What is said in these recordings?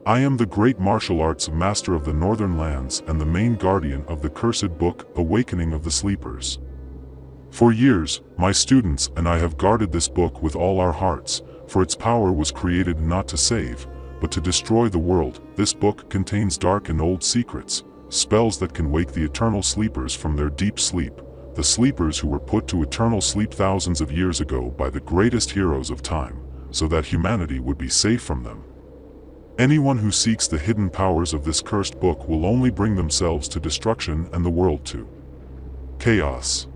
I am the great martial arts master of the northern lands and the main guardian of the cursed book, Awakening of the Sleepers. For years, my students and I have guarded this book with all our hearts, for its power was created not to save, but to destroy the world. This book contains dark and old secrets, spells that can wake the eternal sleepers from their deep sleep, the sleepers who were put to eternal sleep thousands of years ago by the greatest heroes of time, so that humanity would be safe from them. Anyone who seeks the hidden powers of this cursed book will only bring themselves to destruction and the world to chaos.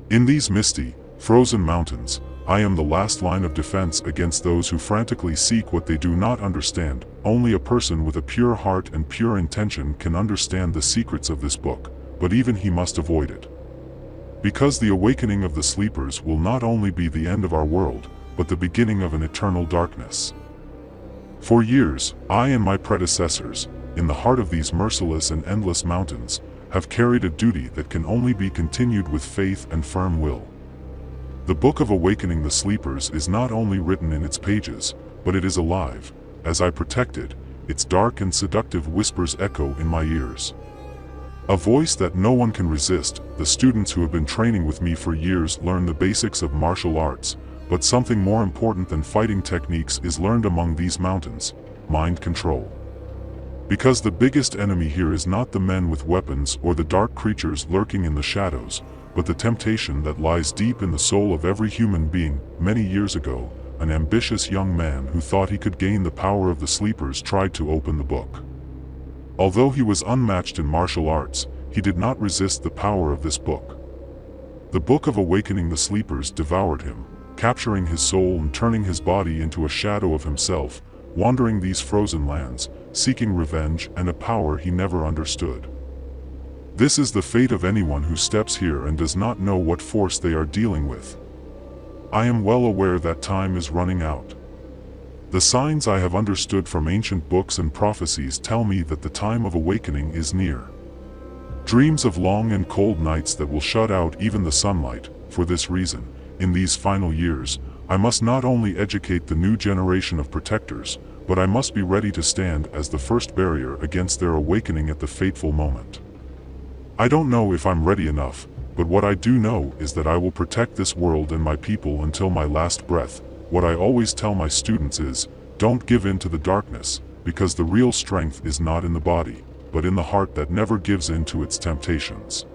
In these misty, frozen mountains, I am the last line of defense against those who frantically seek what they do not understand. Only a person with a pure heart and pure intention can understand the secrets of this book, but even he must avoid it. Because the awakening of the sleepers will not only be the end of our world, but the beginning of an eternal darkness. For years, I and my predecessors, in the heart of these merciless and endless mountains, have carried a duty that can only be continued with faith and firm will. The Book of Awakening the Sleepers is not only written in its pages, but it is alive. As I protect it, its dark and seductive whispers echo in my ears. A voice that no one can resist. The students who have been training with me for years learn the basics of martial arts, but something more important than fighting techniques is learned among these mountains: mind control. Because the biggest enemy here is not the men with weapons or the dark creatures lurking in the shadows, but the temptation that lies deep in the soul of every human being. Many years ago, an ambitious young man who thought he could gain the power of the sleepers tried to open the book. Although he was unmatched in martial arts, he did not resist the power of this book. The Book of Awakening the Sleepers devoured him, capturing his soul and turning his body into a shadow of himself, wandering these frozen lands, seeking revenge and a power he never understood. This is the fate of anyone who steps here and does not know what force they are dealing with. I am well aware that time is running out. The signs I have understood from ancient books and prophecies tell me that the time of awakening is near. Dreams of long and cold nights that will shut out even the sunlight. For this reason, in these final years, I must not only educate the new generation of protectors, but I must be ready to stand as the first barrier against their awakening at the fateful moment. I don't know if I'm ready enough, but what I do know is that I will protect this world and my people until my last breath. What I always tell my students is, don't give in to the darkness, because the real strength is not in the body, but in the heart that never gives in to its temptations.